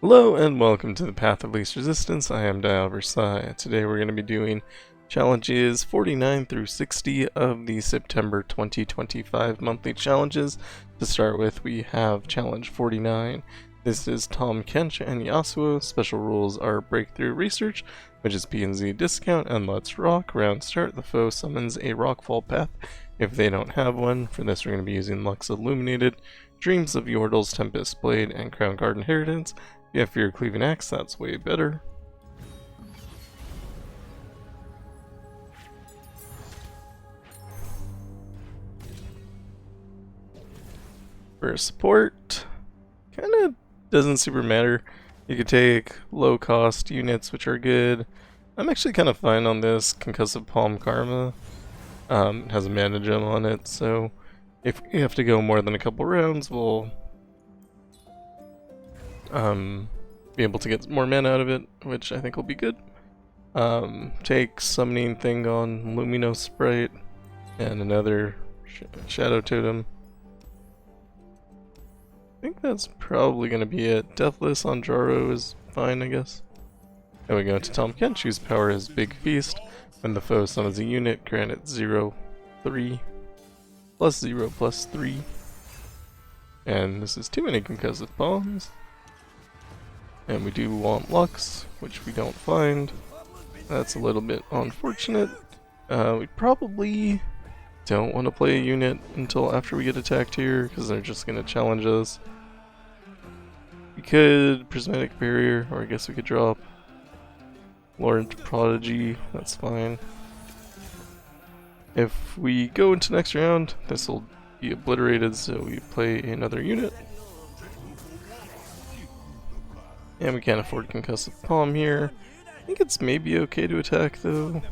Hello and welcome to the Path of Least Resistance. I am Dial Versailles. Today we're going to be doing challenges 49 through 60 of the September 2025 monthly challenges. To start with, we have challenge 49. This is Tahm, Kench, and Yasuo. Special rules are Breakthrough Research, which is P and Z discount, and Let's Rock. Round start, the foe summons a rockfall path if they don't have one. For this we're going to be using Lux Illuminated, Dreams of Yordle's Tempest Blade, and Crown Guard Inheritance. If you have Fear Cleaving Axe, that's way better. For support, kinda doesn't super matter. You could take low cost units, which are good. I'm actually kind of fine on this Concussive Palm Karma. It has a mana gem on it, so if you have to go more than a couple rounds, we'll be able to get more mana out of it, which I think will be good. Take Summoning Thing on Lumino Sprite and another Shadow Totem. I think that's probably going to be it. Deathless on Jaro is fine, I guess. Then we go to Tahm Kench, whose power is Big Feast. When the foe summons a unit, grant it 0/3 plus 0 plus 3. And this is too many Concussive Palms. And we do want Lux, which we don't find. That's a little bit unfortunate. We probably don't want to play a unit until after we get attacked here, because they're just going to challenge us. We could Prismatic Barrier, or I guess we could drop Laurent Prodigy, that's fine. If we go into next round, this will be obliterated, so we play another unit. And we can't afford Concussive Palm here. I think it's maybe okay to attack though.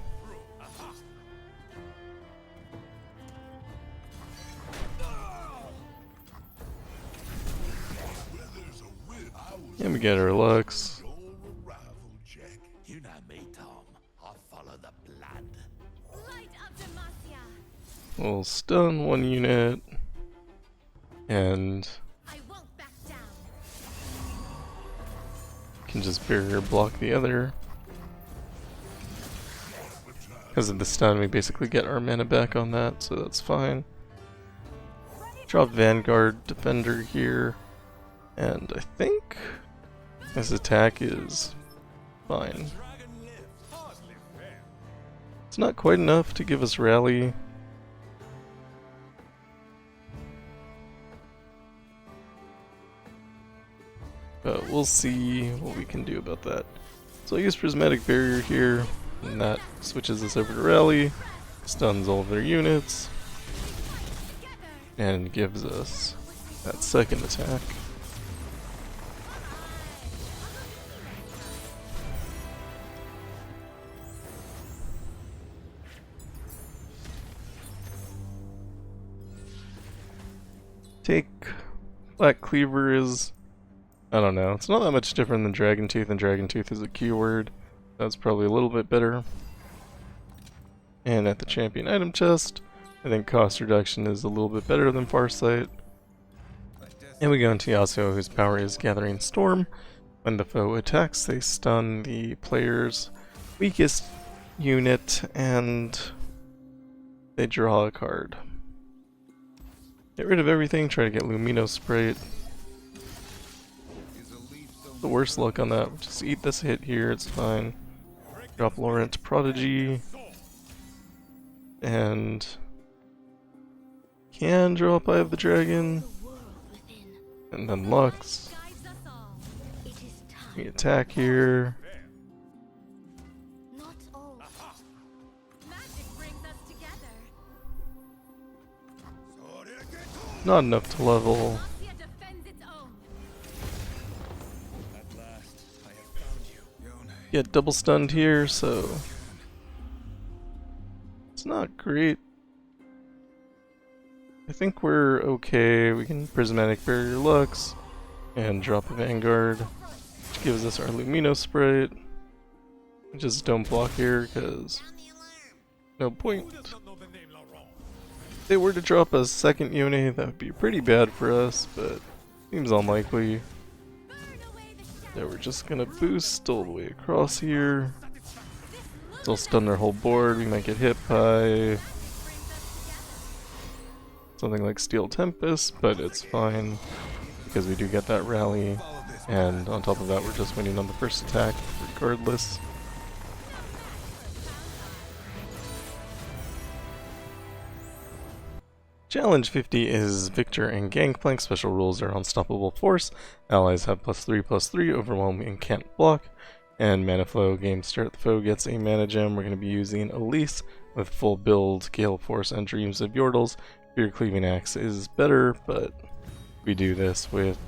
And we get our Lux. We'll stun one unit. And can just barrier block the other. Because of the stun, we basically get our mana back on that, so that's fine. Drop Vanguard Defender here, and I think this attack is fine. It's not quite enough to give us rally. But we'll see what we can do about that. So I use Prismatic Barrier here, and that switches us over to Rally, stuns all of their units, and gives us that second attack. Take Black Cleaver is, I don't know, it's not that much different than Dragon Tooth, and Dragon Tooth is a keyword. That's probably a little bit better. And at the champion item chest, I think cost reduction is a little bit better than Farsight. And we go into Yasuo, whose power is Gathering Storm. When the foe attacks, they stun the player's weakest unit, and they draw a card. Get rid of everything, try to get Lumino Sprite. The worst luck on that, just eat this hit here, it's fine. Drop Laurent Prodigy. And can drop Eye of the Dragon. And then Lux. We attack here. Not enough to level. Get double stunned here, so it's not great. I think we're okay. We can Prismatic Barrier Lux and drop a Vanguard, which gives us our Lumino Sprite. Just don't block here because no point. If they were to drop a second Yone, that would be pretty bad for us, but seems unlikely. Now we're just gonna boost all the way across here. They'll stun their whole board. We might get hit by something like Steel Tempest, but it's fine because we do get that rally, and on top of that we're just winning on the first attack regardless. Challenge 50 is Viktor and Gangplank. Special rules are Unstoppable Force, allies have +3/+3, overwhelm and can't block, and mana flow. Game start, the foe gets a mana gem. We're going to be using Elise with full build, Gale Force, and Dreams of Yordles. Fear Cleaving Axe is better, but we do this with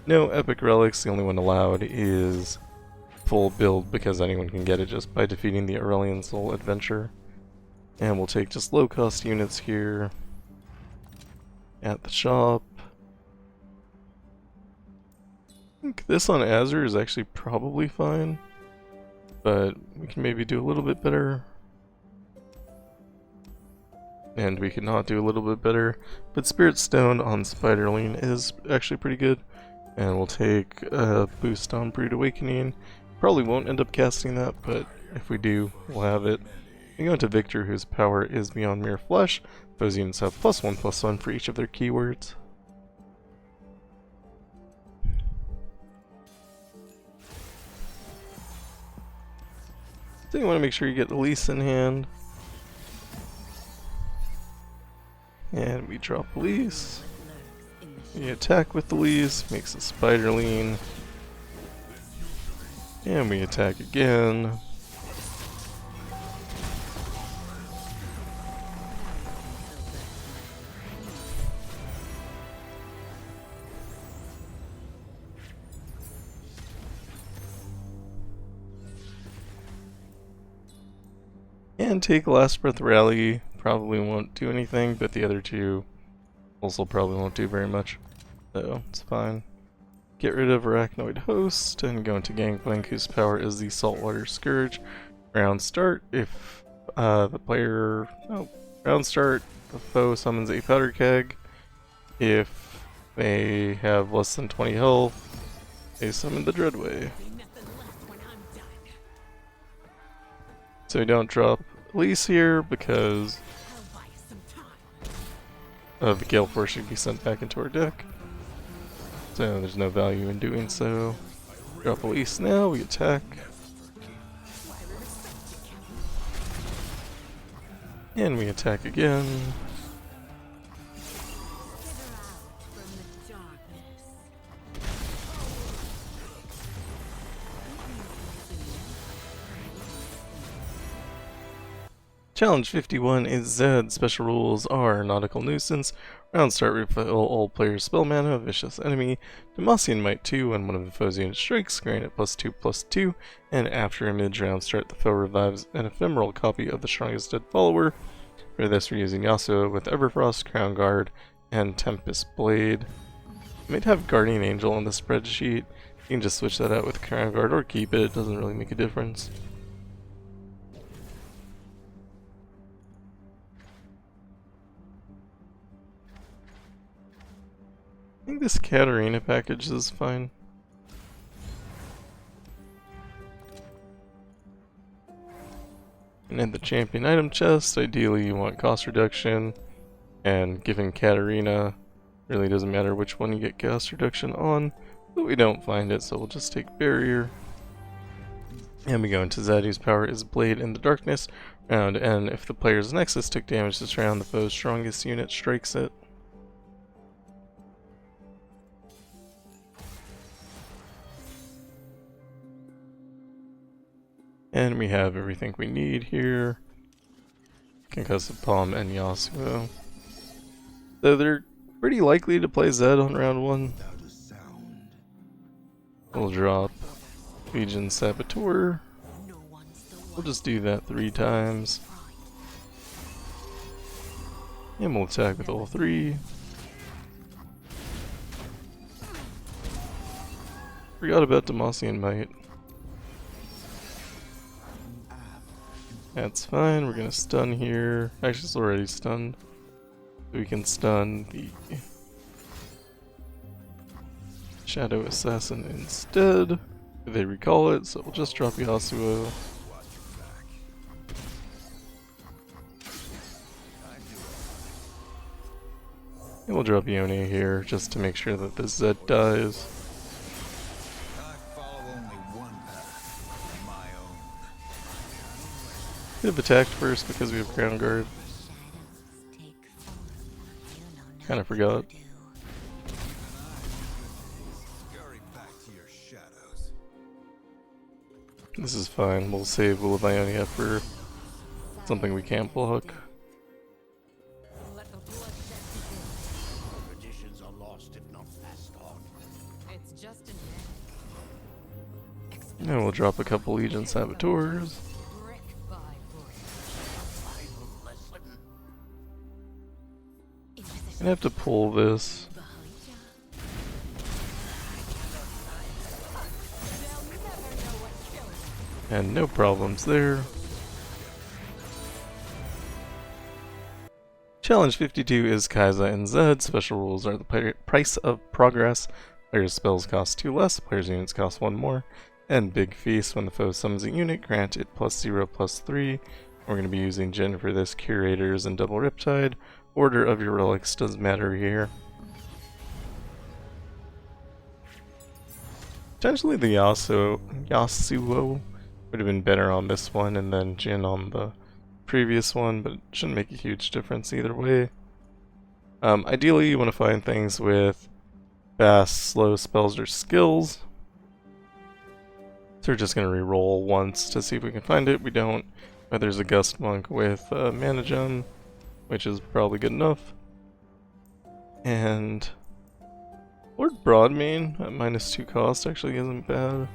no epic relics. The only one allowed is full build because anyone can get it just by defeating the Aurelian Soul Adventure. And we'll take just low cost units here at the shop. I think this on Azir is actually probably fine, but we can maybe do a little bit better. And we could not do a little bit better, but Spirit Stone on Spiderling is actually pretty good. And we'll take a boost on Brood Awakening. Probably won't end up casting that, but if we do, we'll have it. We go into Viktor, whose power is beyond mere flesh. Those units have +1/+1 for each of their keywords. So you want to make sure you get Elise in hand. And we drop Elise. We attack with Elise, makes a Spiderling. And we attack again. And take Last Breath Rally. Probably won't do anything, but the other two also probably won't do very much. So it's fine. Get rid of Arachnoid Host and go into Gangplank, whose power is the Saltwater Scourge. Round start, if the foe summons a Powder Keg. If they have less than 20 health, they summon the Dreadway. So we don't drop Elise here because the Gale Force should be sent back into our deck. So there's no value in doing so. Drop Elise now, we attack. And we attack again. Challenge 51 is Zeds. Special rules are Nautical Nuisance. Round start, refill all players' spell mana, Vicious Enemy, Demacian Might 2 when one of the foe's units strikes, grant it +2/+2, and after a mid-round start, the foe revives an ephemeral copy of the strongest dead follower. For this, we're using Yasuo with Everfrost, Crown Guard, and Tempest Blade. I might have Guardian Angel on the spreadsheet. You can just switch that out with Crown Guard or keep it doesn't really make a difference. I think this Katarina package is fine. And in the champion item chest, ideally you want cost reduction, and given Katarina, really doesn't matter which one you get cost reduction on, but we don't find it, so we'll just take Barrier. And we go into Zed, whose power is Blade in the Darkness. Round N, if the player's Nexus took damage this round, the foe's strongest unit strikes it. And we have everything we need here. Concussive Palm and Yasuo. So they're pretty likely to play Zed on round 1. We'll drop Legion Saboteur. We'll just do that 3 times. And we'll attack with all 3. Forgot about Demacian Might. That's fine, we're gonna stun here. Actually, it's already stunned. We can stun the Shadow Assassin instead. They recall it, so we'll just drop Yasuo. And we'll drop Yone here just to make sure that the Zed dies. Could have attacked first because we have ground guard. Kinda forgot. This is fine, we'll save Will of Ionia for something we can't block. And we'll drop a couple Legion Saboteurs. I have to pull this. And no problems there. Challenge 52 is Kai'Sa and Zed. Special rules are the price of progress. Players' spells cost 2 less, players' units cost 1 more. And Big Feast, when the foe summons a unit, grant it +0/+3. We're going to be using Jhin for this, Curators and Double Riptide. Order of your relics does matter here. Potentially the Yasuo would have been better on this one, and then Jhin on the previous one, but it shouldn't make a huge difference either way. Ideally, you want to find things with fast, slow spells or skills. So we're just going to re-roll once to see if we can find it. We don't, but there's a Gust Monk with Mana Gem, which is probably good enough. And Lord Broadmane at -2 cost actually isn't bad.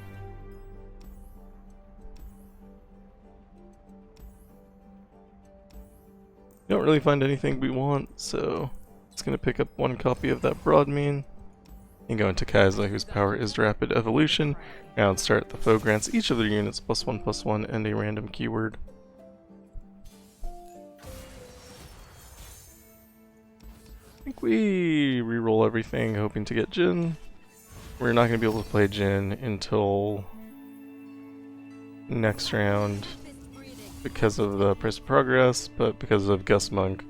Don't really find anything we want, so it's gonna pick up 1 copy of that Broadmane and go into Kai'Sa, whose power is Rapid Evolution. Round start, the foe grants each of their units +1/+1 and a random keyword. I think we reroll everything, hoping to get Jhin. We're not going to be able to play Jhin until next round because of the price of progress, but because of Gust Monk,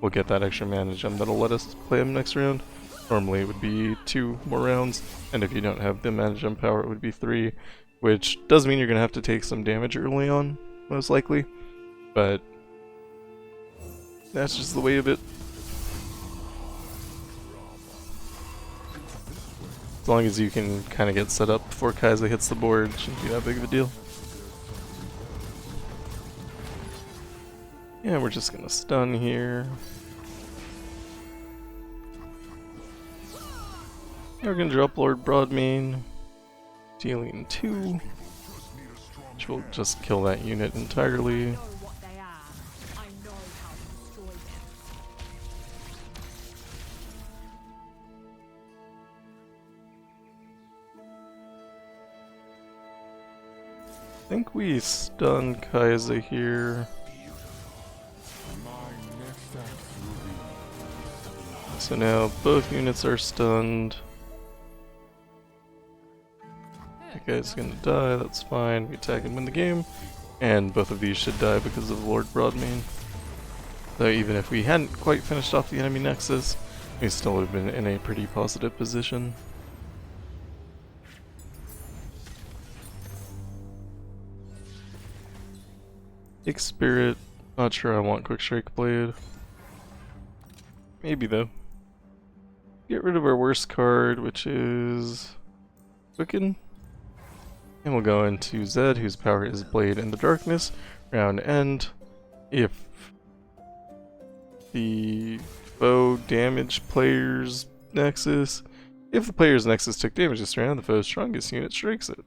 we'll get that extra mana gem that'll let us play him next round. Normally it would be 2 more rounds, and if you don't have the mana gem power, it would be 3, which does mean you're going to have to take some damage early on, most likely, but that's just the way of it. As long as you can kind of get set up before Kai'Sa hits the board, it shouldn't be that big of a deal. Yeah, we're just gonna stun here. We're gonna drop Lord Broadmane, dealing 2, which will just kill that unit entirely. I think we stun Kai'Sa here. So now both units are stunned. That guy's gonna die, that's fine. We attack and win the game. And both of these should die because of Lord Broadmane. Though even if we hadn't quite finished off the enemy nexus, we still would have been in a pretty positive position. Take Spirit, not sure I want Quick Strike Blade. Maybe though. Get rid of our worst card, which is Quicken. And we'll go into Zed, whose power is Blade in the Darkness. Round end. If the foe damaged player's nexus, if the player's nexus took damage this round, the foe's strongest unit strikes it.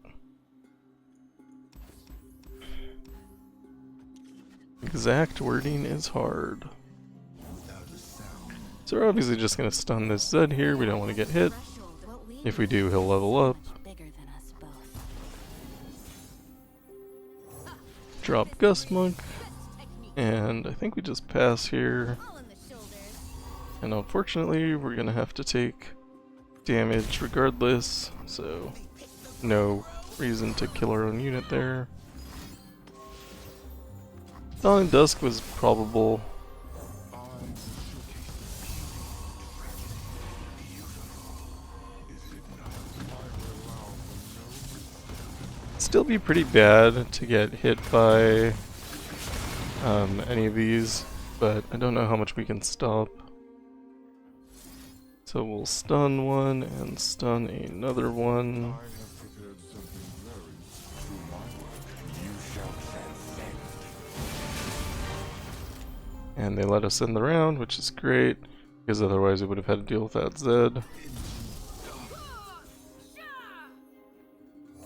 Exact wording is hard. So we're obviously just going to stun this Zed here, we don't want to get hit. If we do, he'll level up. Drop Gust Monk, and I think we just pass here. And unfortunately, we're going to have to take damage regardless, so no reason to kill our own unit there. Dawn and Dusk was probable. Still be pretty bad to get hit by any of these, but I don't know how much we can stop. So we'll stun one and stun another one. And they let us in the round, which is great, because otherwise we would have had to deal with that Zed.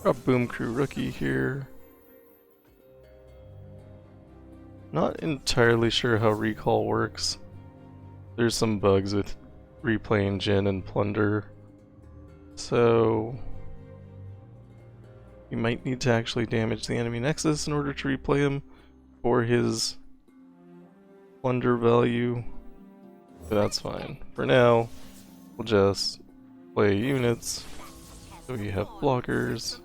Drop Boom Crew Rookie here. Not entirely sure how recall works. There's some bugs with replaying Jhin and Plunder, so you might need to actually damage the enemy Nexus in order to replay him for his Plunder value, but that's fine. For now, we'll just play units, so we have blockers.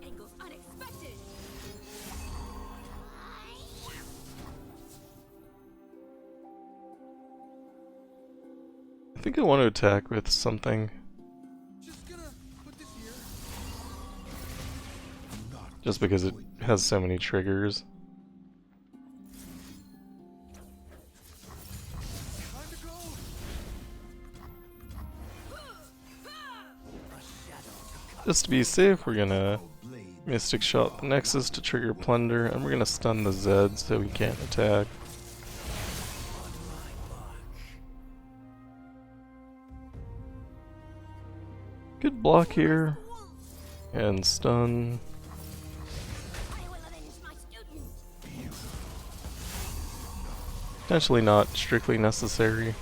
I think I want to attack with something. Just because it has so many triggers. Just to be safe, we're gonna Mystic Shot the Nexus to trigger Plunder, and we're gonna stun the Zeds so we can't attack. Good block here, and stun. Potentially not strictly necessary.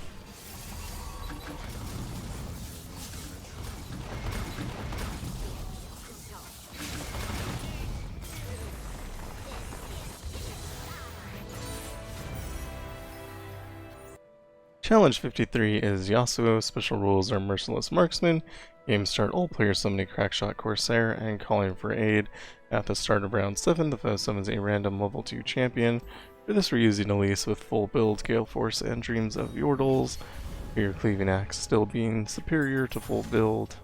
Challenge 53 is Yasuo. Special rules are Merciless Marksman. Game start, all players summon a Crackshot Corsair and calling for aid. At the start of round 7, the foe summons a random level 2 champion. For this we're using Elise with full build, Gale Force, and Dreams of Yordles. For your Cleaving Axe still being superior to full build.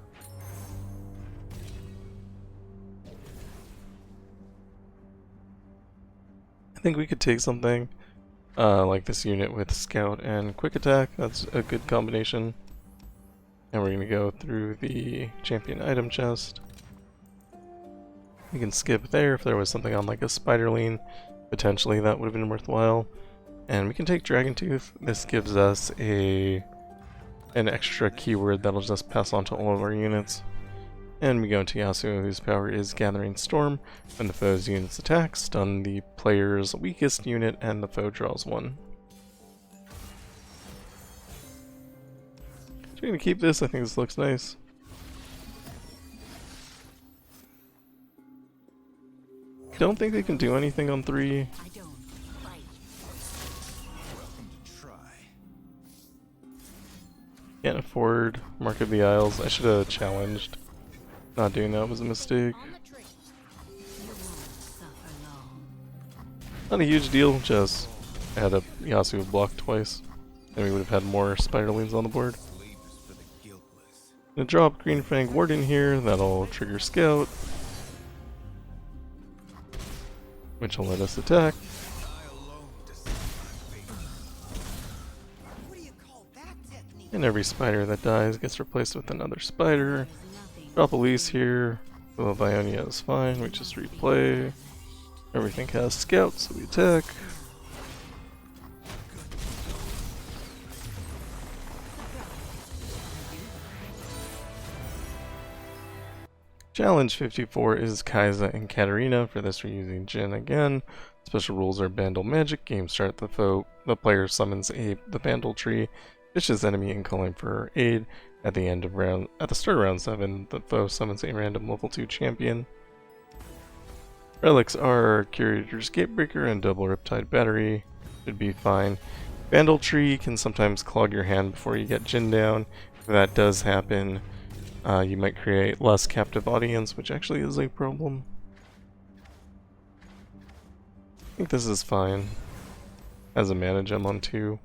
I think we could take something like this unit with Scout and Quick Attack. That's a good combination. And we're going to go through the champion item chest. We can skip there if there was something on like a Spiderling. Potentially that would have been worthwhile. And we can take Dragon Tooth. This gives us an extra keyword that'll just pass on to all of our units. And we go into Yasuo, whose power is Gathering Storm. When the foe's units attack, stun the player's weakest unit and the foe draws one. So we're going to keep this. I think this looks nice. Don't think they can do anything on 3. Can't afford Mark of the Isles. I should have challenged. Not doing that was a mistake. Not a huge deal, just had a Yasuo block twice. Then we would have had more Spiderlings on the board. Gonna drop Green Fang Ward in here, that'll trigger Scout, which will let us attack. And every spider that dies gets replaced with another spider. Drop Elise here. Well, Vionia is fine, we just replay. Everything has Scout, so we attack. Challenge 54 is Kai'Sa and Katarina. For this we're using Jhin again. Special rules are Bandle Magic. Game start, the player summons the Bandle tree, vicious enemy and calling for aid. At the start of round 7, the foe summons a random level 2 champion. Relics are Curator's Gatebreaker and Double Riptide Battery. Should be fine. Bandle tree can sometimes clog your hand before you get Jhin down. If that does happen, you might create less captive audience, which actually is a problem. think this is fine. Has a mana gem on 2.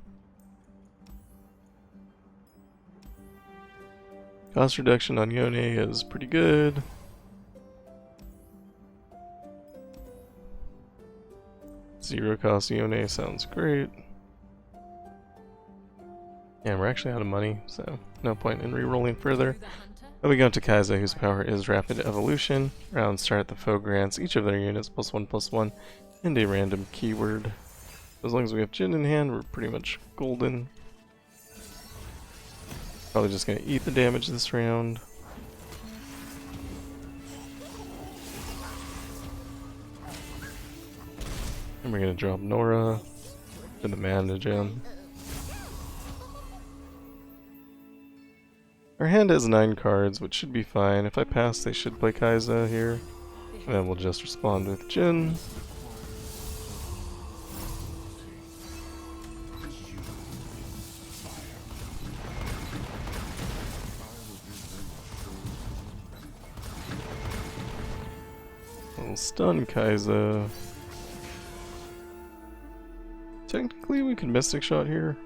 Cost reduction on Yone is pretty good. Zero cost Yone sounds great. And we're actually out of money, so no point in re-rolling further. Then we go to Kai'Sa, whose power is Rapid Evolution. Round start, the foe grants each of their units +1/+1 and a random keyword. As long as we have Jhin in hand, we're pretty much golden. Probably just gonna eat the damage this round. And we're gonna drop Nora for the mana gem. Our hand has 9 cards, which should be fine. If I pass, they should play Kai'Sa here. And then we'll just respond with Jhin. We'll stun Kai'Sa. Technically, we could Mystic Shot here.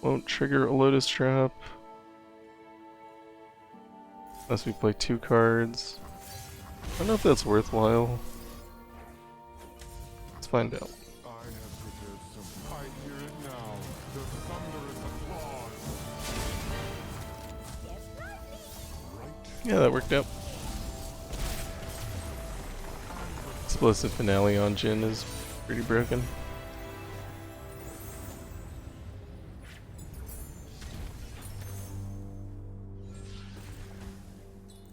Won't trigger a Lotus Trap. Unless we play 2 cards. I don't know if that's worthwhile. Let's find out. Yeah, that worked out. Explosive Finale on Jhin is pretty broken.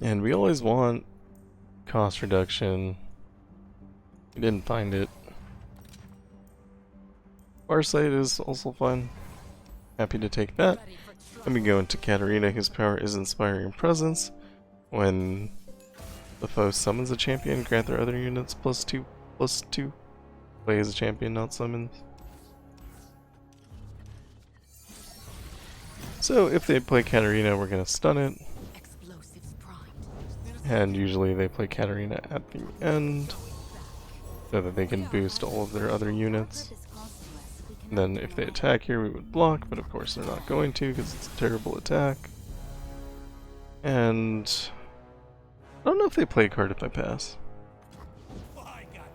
And we always want cost reduction. We didn't find it. Farsight is also fun. Happy to take that. Then we go into Katarina, whose power is Inspiring Presence. When the foe summons a champion, grant their other units +2/+2. Play as a champion, not summons. So if they play Katarina, we're gonna stun it. And usually they play Katarina at the end, so that they can boost all of their other units. And then if they attack here, we would block, but of course they're not going to because it's a terrible attack. And I don't know if they play a card if I pass.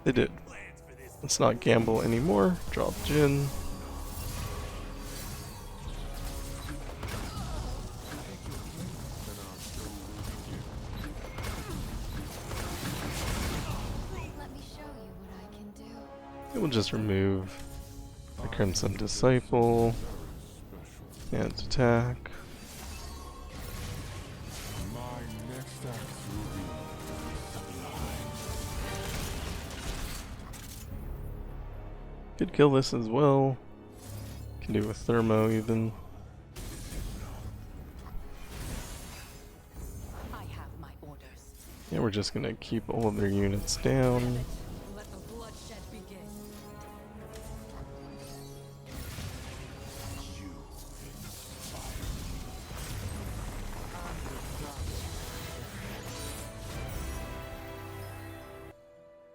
They did. Let's not gamble anymore. Drop Jhin. We'll just remove the Crimson Disciple and attack. Could kill this as well. Can do a Thermo even. Yeah, we're just gonna keep all of their units down.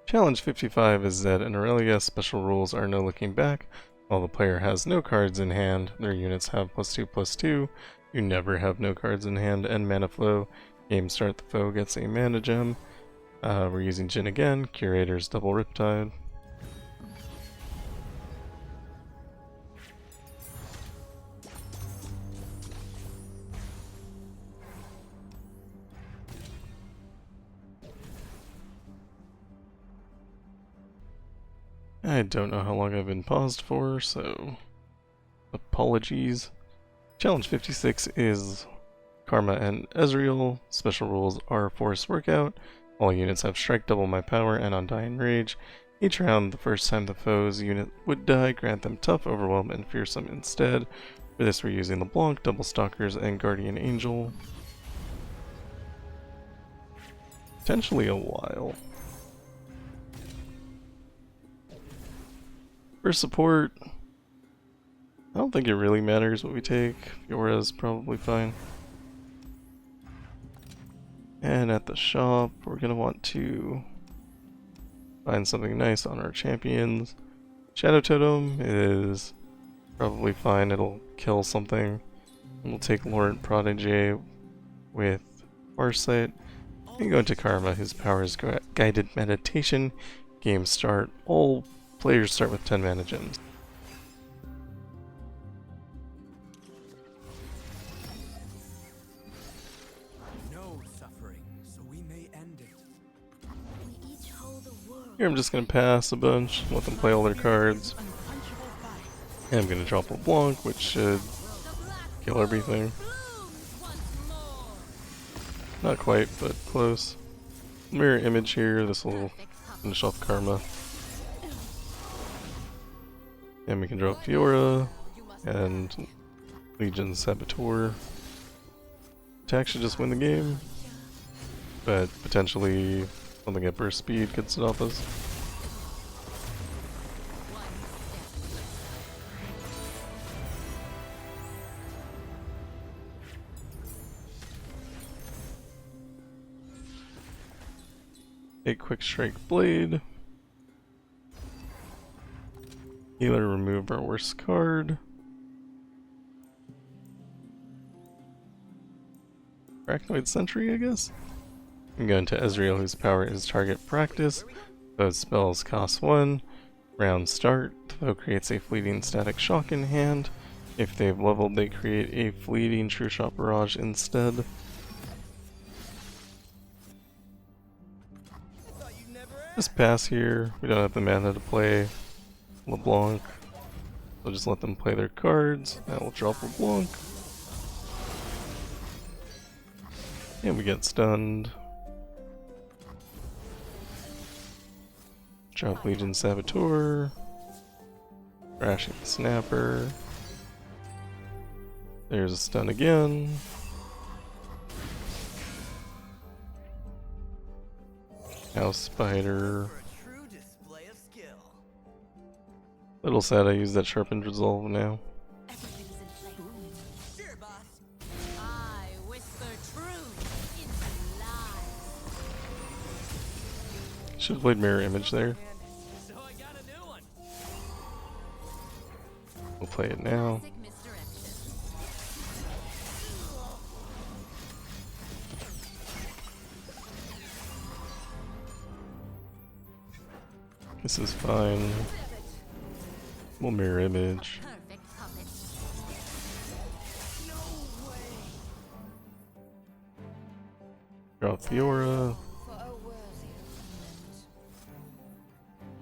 Challenge 55 is Zed and Irelia. Special rules are no looking back. While the player has no cards in hand, their units have +2/+2. You never have no cards in hand, and mana flow. Game start, the foe gets a mana gem. We're using Jhin again. Curator's Double Riptide. I don't know how long I've been paused for, so apologies. Challenge 56 is Karma and Ezreal. Special rules are Force Workout. All units have Strike, double my power, and Undying Rage. Each round, the first time the foe's unit would die, grant them Tough, Overwhelm, and Fearsome instead. For this we're using LeBlanc, Double Stalkers, and Guardian Angel. Potentially a while. For support, I don't think it really matters what we take. Fiora's probably fine. And at the shop, we're going to want to find something nice on our champions. Shadow Totem is probably fine, it'll kill something. We'll take Laurent Protege with Farsight. And go into Karma, whose power is Guided Meditation. Game start. All players start with 10 mana gems. No suffering, so we may end it. We each hold the world. Here I'm just gonna pass a bunch, let them play all their cards. And I'm gonna drop LeBlanc, which should kill everything. Not quite, but close. Mirror image here, this will finish off Karma. And we can drop Fiora and Legion Saboteur. Attack should just win the game, but potentially something at burst speed could stop us. A quick strike blade. Healer, remove our worst card. Arachnoid Sentry, I guess? I'm going to Ezreal, whose power is target practice. Both spells cost 1. Round start. The foe creates a fleeting static shock in hand. If they've leveled, they create a fleeting True Shot Barrage instead. Just pass here. We don't have the mana to play LeBlanc. We'll just let them play their cards. Now we'll drop LeBlanc. And we get stunned. Drop Legion Saboteur. Crashing Snapper. There's a stun again. House Spider. Little sad I use that Sharpened Resolve now. Should have played Mirror Image there. We'll play it now. This is fine. We'll Mirror Image. Drop Fiora.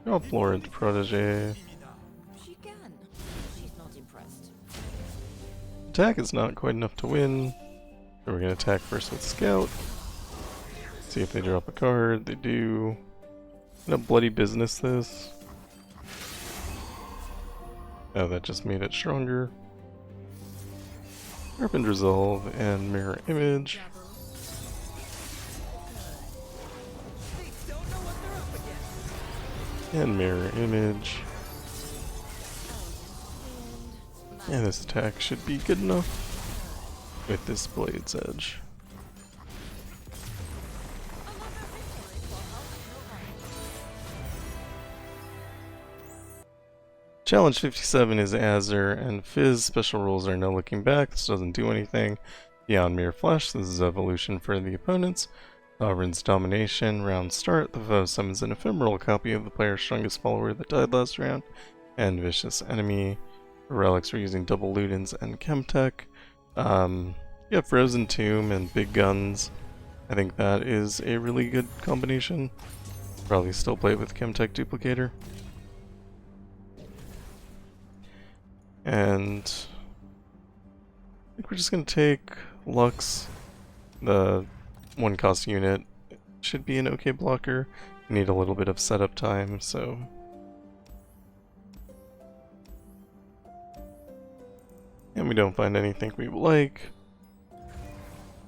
Drop Laurent Protege. She can. She's not impressed. Attack is not quite enough to win. So we're gonna attack first with Scout. See if they drop a card. They do. Gonna bloody business this. Oh, that just made it stronger. Sharpened Resolve and Mirror Image. And Mirror Image. And this attack should be good enough with this Blade's Edge. Challenge 57 is Azir and Fizz. Special rules are no looking back. This doesn't do anything beyond mere flash. This is evolution for the opponents. Sovereign's Domination. Round start. The foe summons an ephemeral copy of the player's strongest follower that died last round. And Vicious Enemy. For relics, we're using double Ludens and Chemtech. You have Frozen Tomb and Big Guns. I think that is a really good combination. Probably still play it with Chemtech Duplicator. And I think we're just going to take Lux, the 1-cost unit. Should be an okay blocker. Need a little bit of setup time, so... And we don't find anything we like.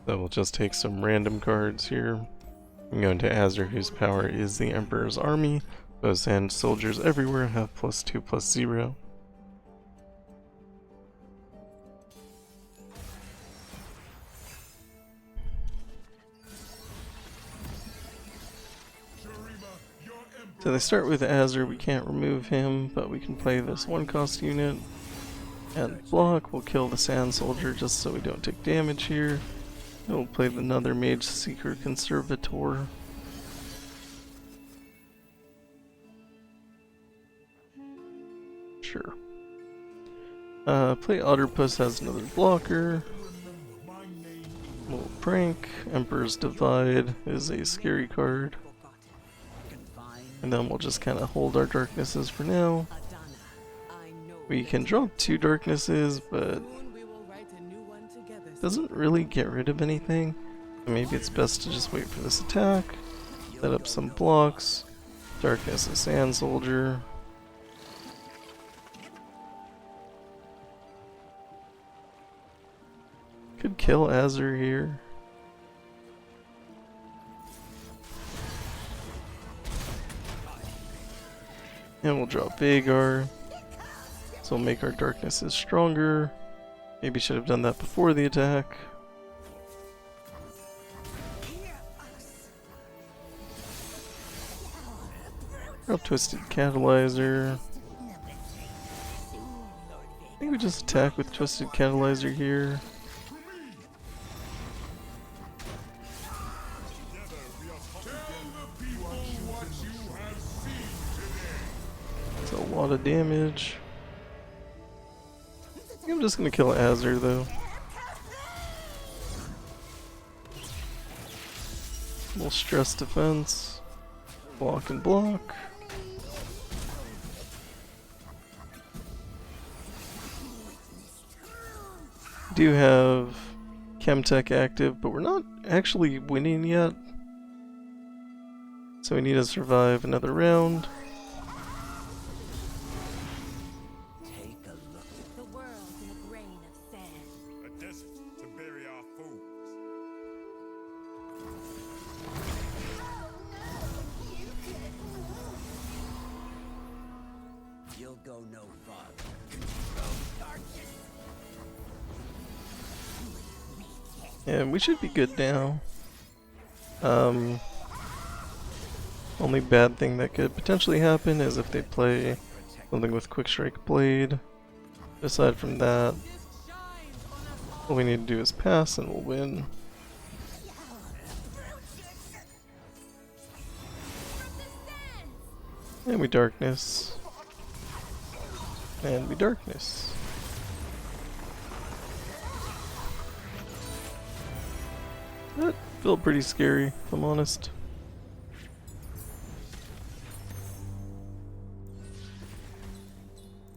So we'll just take some random cards here. I'm going to Azir, whose power is the Emperor's Army. Those and soldiers everywhere have +2/+0. So they start with Azir, we can't remove him, but we can play this 1-cost unit. And block, we'll kill the Sand Soldier just so we don't take damage here. And we'll play another Mage Seeker Conservator. Sure. Play Otterpuss as another blocker. We'll prank. Emperor's Divide is a scary card. And then we'll just kind of hold our darknesses for now. We can drop 2 darknesses, but doesn't really get rid of anything. Maybe it's best to just wait for this attack. Set up some blocks. Darkness a Sand Soldier. Could kill Azir here. And we'll drop Veigar. So we'll make our darknesses stronger. Maybe should have done that before the attack. Drop Twisted Catalyzer. I think we just attack with Twisted Catalyzer here. That's a lot of damage. I think I'm just gonna kill Azir though. Little stress defense. Block and block. Do have Chemtech active, but we're not actually winning yet. So we need to survive another round. Take a look. The world's in a grain of sand. A desert to bury our foes. You'll go no farther. And we should be good now. Only bad thing that could potentially happen is if they play something with Quick Strike Blade. Aside from that, all we need to do is pass and we'll win. And we darkness. And we darkness. That felt pretty scary, if I'm honest.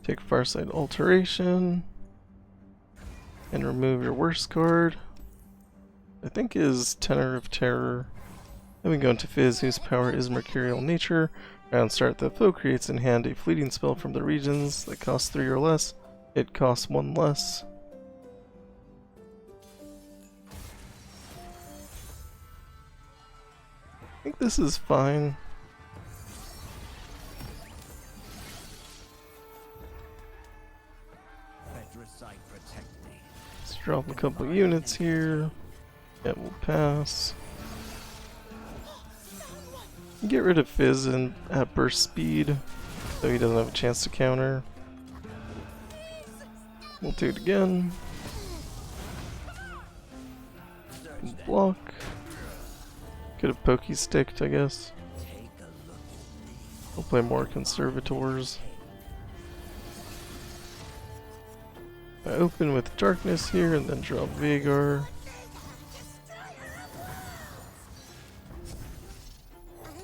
Take Farsight Alteration. And remove your worst card. I think is Tenor of Terror. Then we go into Fizz, whose power is Mercurial Nature. Round start, the foe creates in hand a fleeting spell from the regions that costs 3 or less. It costs 1 less. I think this is fine. Let's drop a couple units here. Yeah, we'll pass. Get rid of Fizz and at burst speed, so he doesn't have a chance to counter. We'll do it again. Block. Could have pokey sticked, I guess. We'll play more conservators. I open with darkness here and then drop Veigar.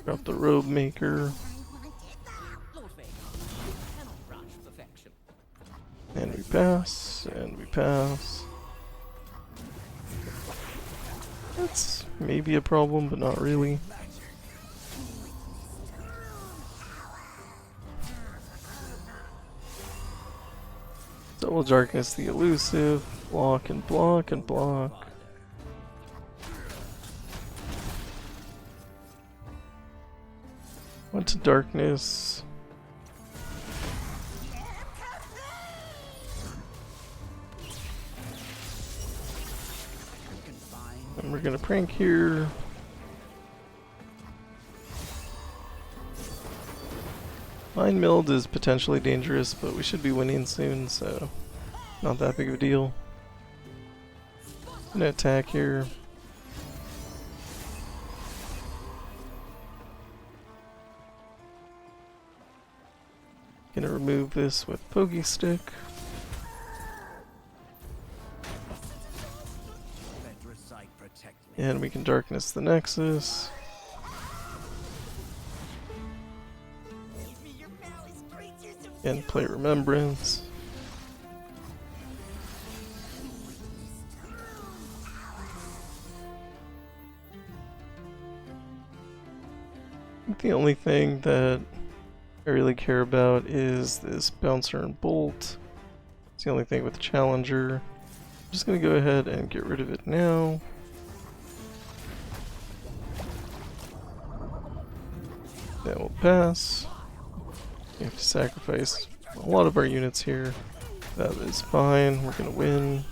Drop the Robe Maker. And we pass, and we pass. That's maybe a problem, but not really. Double Darkness the Elusive, block and block and block. Went to Darkness. And we're gonna prank here. Mind Meld is potentially dangerous, but we should be winning soon, so not that big of a deal. Gonna attack here. Gonna remove this with Pokey Stick. And we can Darkness the Nexus. And play Remembrance. I think the only thing that I really care about is this Bouncer and Bolt. It's the only thing with Challenger. I'm just gonna go ahead and get rid of it now. That will pass. We have to sacrifice a lot of our units here. That is fine, we're gonna win.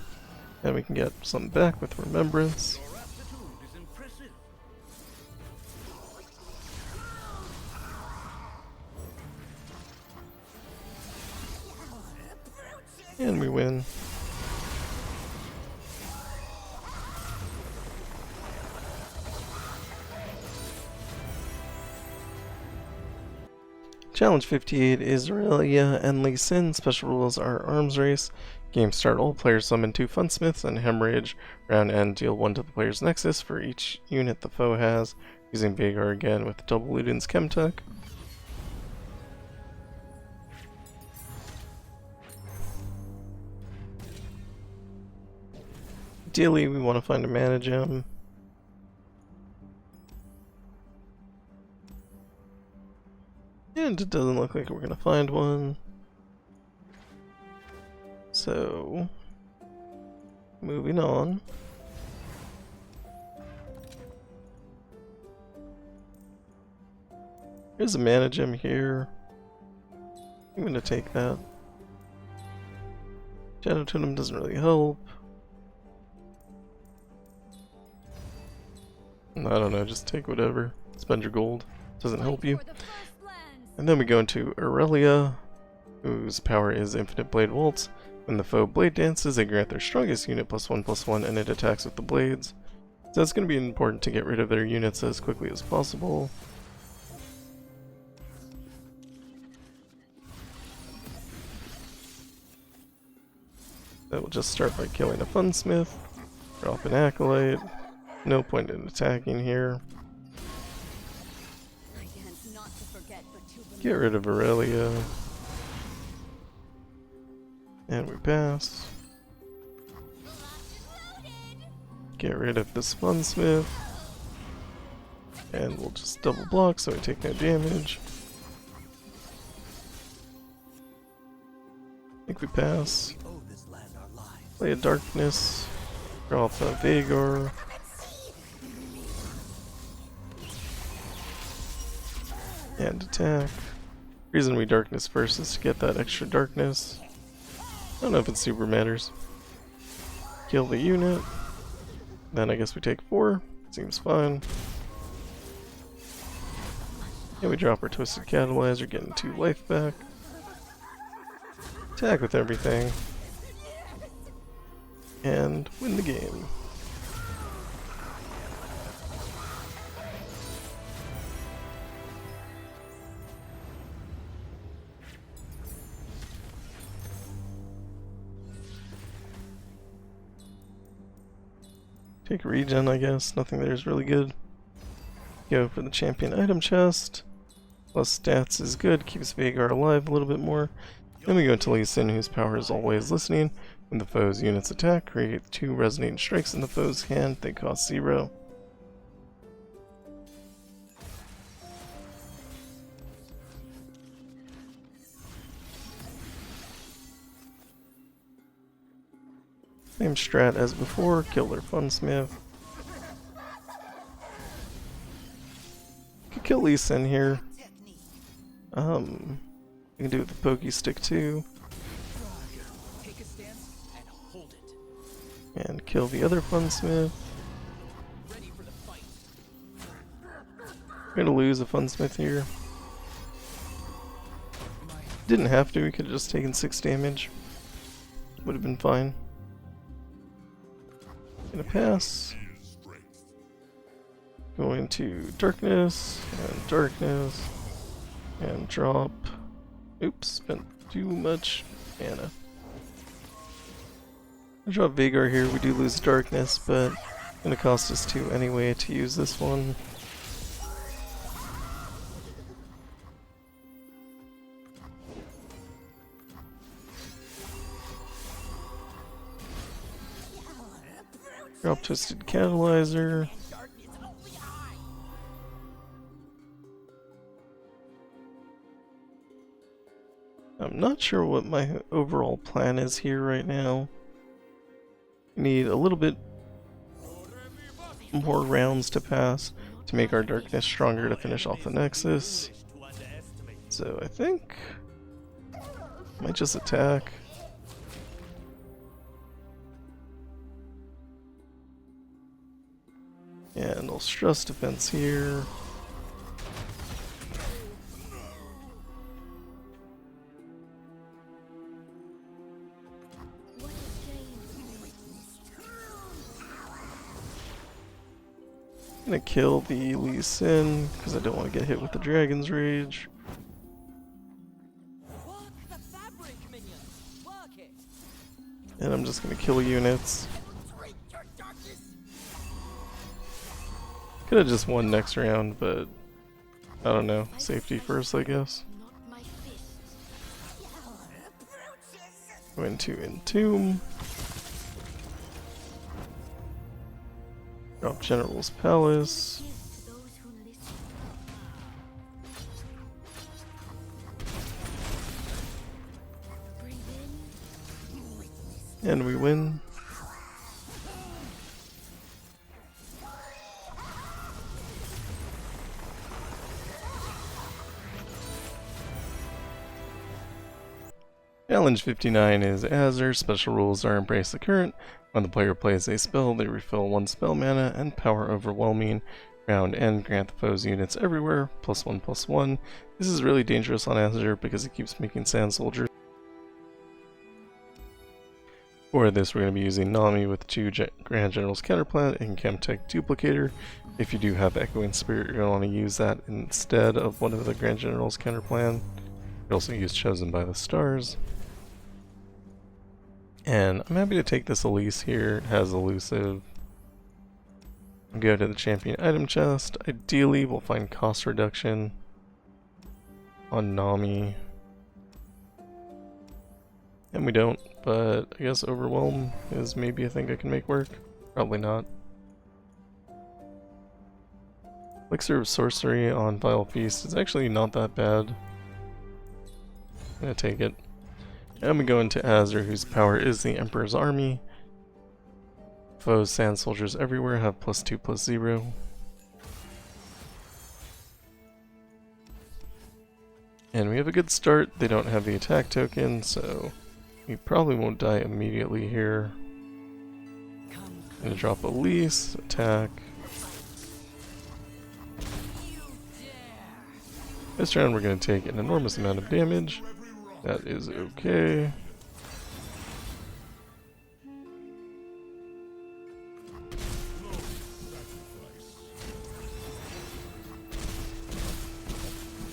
And we can get something back with Remembrance. And we win. Challenge 58 is Irelia and Elise. Special rules are Arms Race. Game start, all players summon 2 Funsmiths and Hemorrhage. Round end, deal 1 to the player's Nexus for each unit the foe has, using Veigar again with double Luden's Chemtech. Ideally, we want to find a mana gem. And it doesn't look like we're gonna find one. So, moving on. There's a mana gem here. I'm gonna take that. Shadow Totem doesn't really help. I don't know, just take whatever. Spend your gold. Doesn't help you. And then we go into Irelia, whose power is Infinite Blade Waltz. When the foe blade dances, they grant their strongest unit +1/+1 and it attacks with the blades. So it's going to be important to get rid of their units as quickly as possible. That will just start by killing a Funsmith, drop an Acolyte. No point in attacking here. Get rid of Irelia. And we pass. Get rid of this Funsmith. And we'll just double block so we take no damage. I think we pass. Play a Darkness. Draw off a Veigar. And attack. Reason we Darkness first is to get that extra darkness. I don't know if it super matters. Kill the unit. Then I guess we take 4. Seems fine. And we drop our Twisted Catalyzer, getting 2 life back. Attack with everything. And win the game. Take a regen, I guess. Nothing there is really good. Go for the champion item chest. Plus stats is good, keeps Veigar alive a little bit more. Then we go to Elise, whose power is always listening. When the foe's units attack, create 2 resonating strikes in the foe's hand. They cost 0. Same strat as before, kill their Funsmith. Could kill Elise in here. You can do it with the Pokey Stick too. And kill the other Funsmith. We're gonna lose a Funsmith here. Didn't have to, we could have just taken 6 damage. Would have been fine. Gonna pass. Going to darkness, and drop. Oops, spent too much mana. I drop Veigar here, we do lose darkness, but it's gonna cost us 2 anyway to use this one. Drop Twisted Catalyzer. I'm not sure what my overall plan is here right now. Need a little bit more rounds to pass to make our darkness stronger to finish off the Nexus. So I think I might just attack. And I'll stress defense here. I'm gonna kill the Elise because I don't want to get hit with the Dragon's Rage. And I'm just gonna kill units. Could have just won next round, but I don't know. Safety first, I guess. Going to Entomb. Drop General's Palace. And we win. Challenge 59 is Azir. Special rules are Embrace the Current. When the player plays a spell, they refill 1 spell mana and Power Overwhelming. Round end, grant the foe's units everywhere, +1/+1. This is really dangerous on Azir because it keeps making Sand Soldiers. For this, we're going to be using Nami with 2 Grand General's Counterplant and Chemtech Duplicator. If you do have Echoing Spirit, you're going to want to use that instead of one of the Grand General's Counterplan. You can also use Chosen by the Stars. And I'm happy to take this Elise here. It has Elusive. Go to the champion item chest. Ideally, we'll find cost reduction on Nami. And we don't, but I guess Overwhelm is maybe a thing I can make work. Probably not. Elixir of Sorcery on Vile Feast is actually not that bad. I'm gonna take it. And we go into Azir, whose power is the Emperor's Army. Foes, Sand Soldiers everywhere have +2/+0. And we have a good start. They don't have the attack token, so we probably won't die immediately here. Gonna drop Elise, attack. This round we're gonna take an enormous amount of damage. That is okay.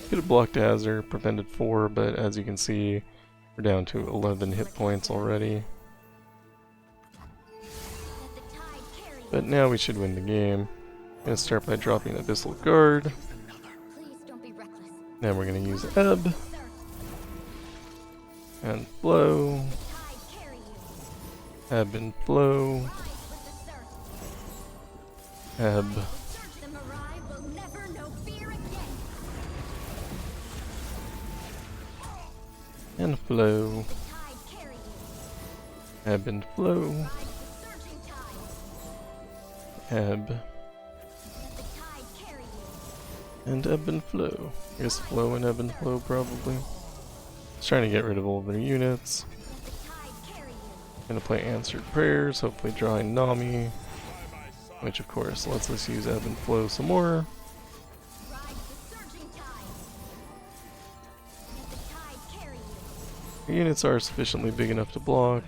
Could have blocked Azir, prevented 4, but as you can see, we're down to 11 hit points already. But now we should win the game. I'm gonna start by dropping Abyssal Guard. Then we're gonna use Ebb. And Flow. Ebb and Flow. Ebb. And Flow. Ebb and Flow. Ebb. And Ebb and Flow. I guess Flow and Ebb and Flow probably. Just trying to get rid of all their units. Gonna play Answered Prayers, hopefully drawing Nami. Which of course lets us use Ebb and Flow some more. The units are sufficiently big enough to block.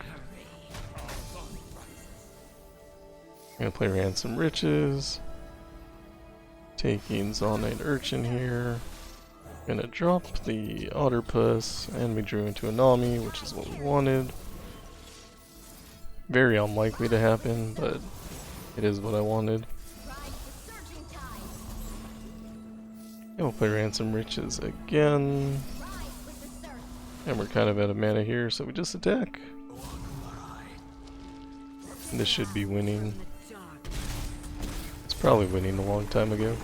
I'm gonna play Ransom Riches. Taking Zonite Urchin here. Gonna drop the Otterpuss, and we drew into a Nami, which is what we wanted. Very unlikely to happen, but it is what I wanted. And we'll play Ransom Riches again. And we're kind of out of mana here, so we just attack. And this should be winning. It's probably winning a long time ago.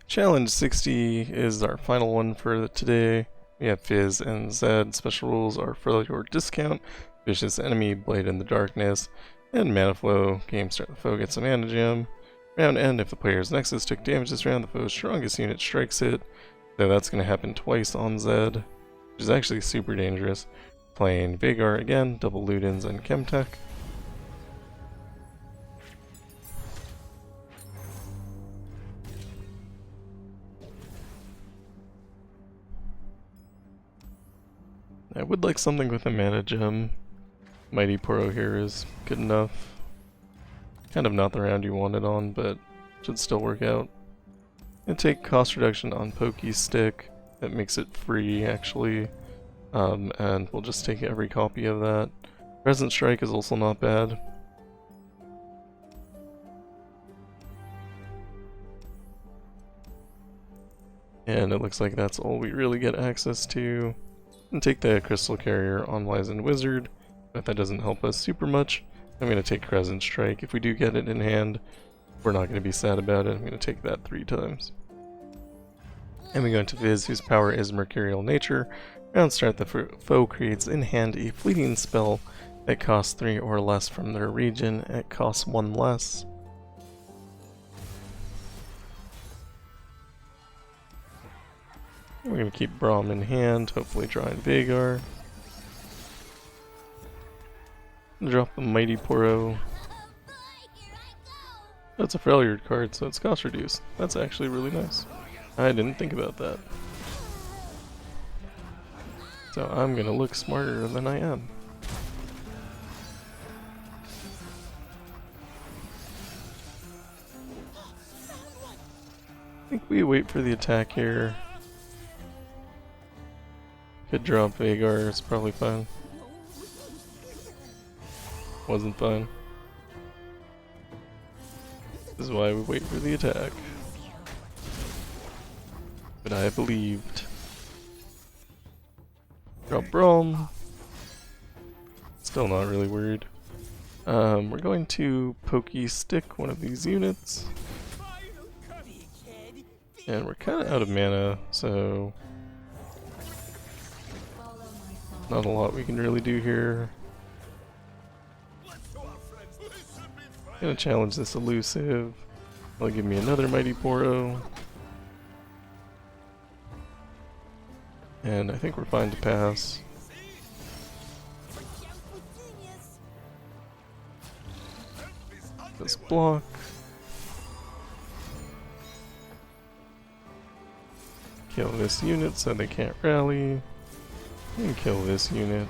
Challenge 60 is our final one for today. We have Fizz and Zed. Special rules are Failure Discount, Vicious Enemy, Blade in the Darkness, and Mana Flow. Game start, the foe gets a mana gem. Round end, if the player's Nexus took damage this round, the foe's strongest unit strikes it. So that's going to happen twice on Zed, which is actually super dangerous. Playing Veigar again, double Ludens and Chemtech. I would like something with a mana gem. Mighty Poro here is good enough. Kind of not the round you want it on, but should still work out. And take cost reduction on Pokey Stick. That makes it free, actually. And we'll just take every copy of that. Present Strike is also not bad. And it looks like that's all we really get access to. And take the Crystal Carrier on Wizened Wizard, but that doesn't help us super much. I'm going to take Crescent Strike. If we do get it in hand, we're not going to be sad about it. I'm going to take that 3 times. And we go into Fizz, whose power is Mercurial Nature. Round start, the foe creates in hand a fleeting spell that costs 3 or less from their region. It costs 1 less. We're going to keep Braum in hand, hopefully drawing Veigar. Drop the Mighty Poro. That's a Freljord card, so it's cost reduced. That's actually really nice. I didn't think about that. So I'm going to look smarter than I am. I think we wait for the attack here. Could drop Veigar, it's probably fine. Wasn't fine. This is why we wait for the attack. But I believed. Drop Braum. Still not really worried. We're going to Pokey Stick one of these units. And we're kind of out of mana, so not a lot we can really do here. Gonna challenge this elusive. They'll give me another Mighty Poro. And I think we're fine to pass. This block. Kill this unit so they can't rally. And kill this unit.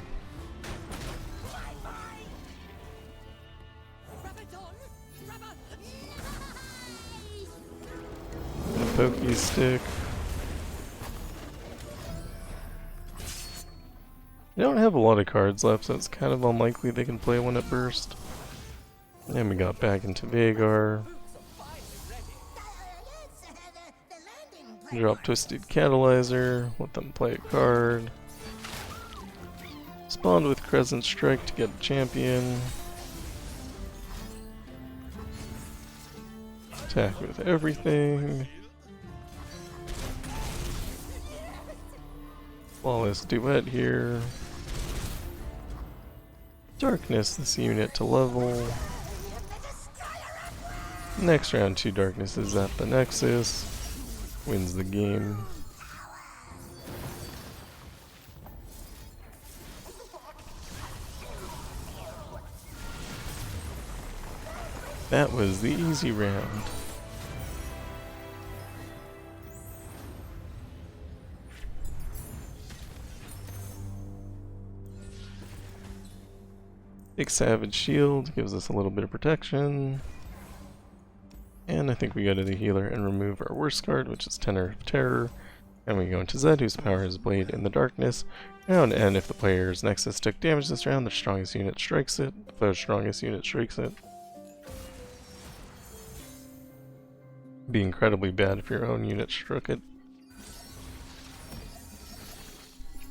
And a Pokey Stick. They don't have a lot of cards left, so it's kind of unlikely they can play one at burst. And we got back into Veigar. Drop Twisted Catalyzer, let them play a card. Spawned with Crescent Strike to get a champion. Attack with everything. Flawless Duet here. Darkness this unit to level. Next round 2 darknesses at the Nexus. Wins the game. That was the easy round. Big Savage Shield gives us a little bit of protection. And I think we go to the healer and remove our worst card, which is Tenor of Terror. And we go into Zed, whose power is Blade in the Darkness. And if the player's Nexus took damage this round, their strongest unit strikes it. The foe's strongest unit strikes it. Be incredibly bad if your own unit struck it.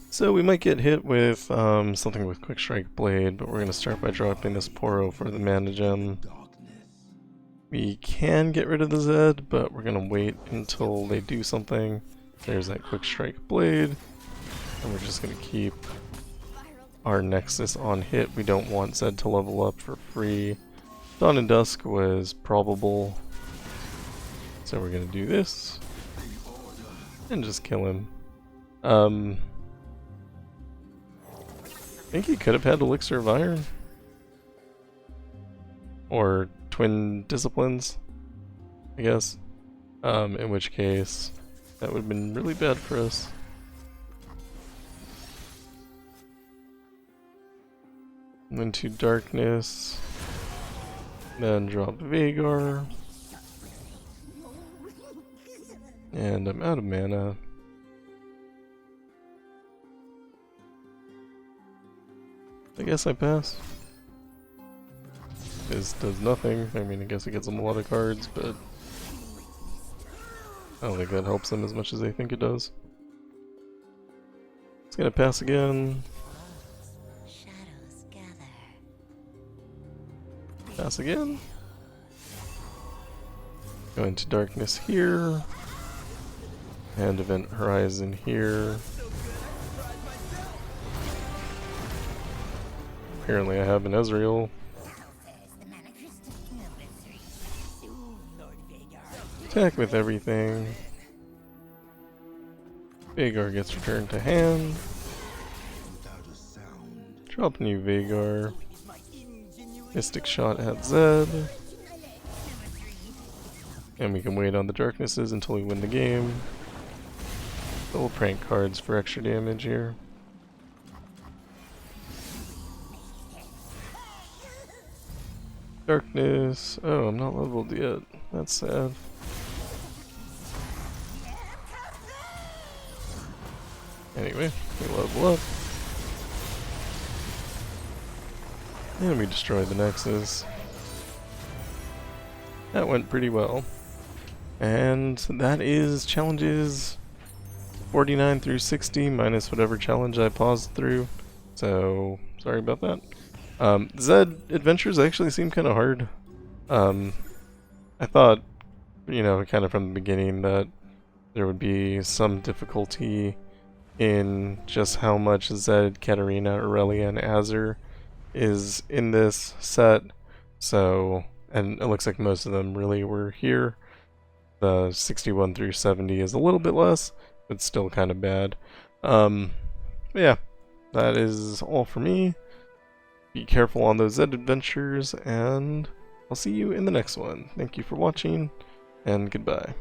So we might get hit with something with Quick Strike Blade, but we're going to start by dropping this Poro for the mana gem. We can get rid of the Zed, but we're going to wait until they do something. There's that Quick Strike Blade, and we're just going to keep our Nexus on hit. We don't want Zed to level up for free. Dawn and Dusk was probable, so we're going to do this and just kill him. I think he could have had Elixir of Iron. Or Twin Disciplines, I guess. In which case, that would have been really bad for us. Into Darkness. Then drop Veigar. And I'm out of mana. I guess I pass. This does nothing. I mean, I guess it gets them a lot of cards, but I don't think that helps them as much as they think it does. It's gonna pass again. Pass again. Go into Darkness here. And Event Horizon here. Apparently I have an Ezreal. Attack with everything. Veigar gets returned to hand. Drop new Veigar. Mystic Shot at Zed. And we can wait on the Darknesses until we win the game. We'll prank cards for extra damage here. Darkness. Oh, I'm not leveled yet. That's sad. Anyway, we level up. And we destroy the Nexus. That went pretty well. And that is challenges 49 through 60 minus whatever challenge I paused through. So, sorry about that. Zed adventures actually seem kind of hard. I thought, you know, kind of from the beginning that there would be some difficulty in just how much Zed, Katarina, Irelia, and Azir is in this set. So, and it looks like most of them really were here. The 61 through 70 is a little bit less, but still kind of bad. Yeah, that is all for me. Be careful on those Zed adventures, and I'll see you in the next one. Thank you for watching, and goodbye.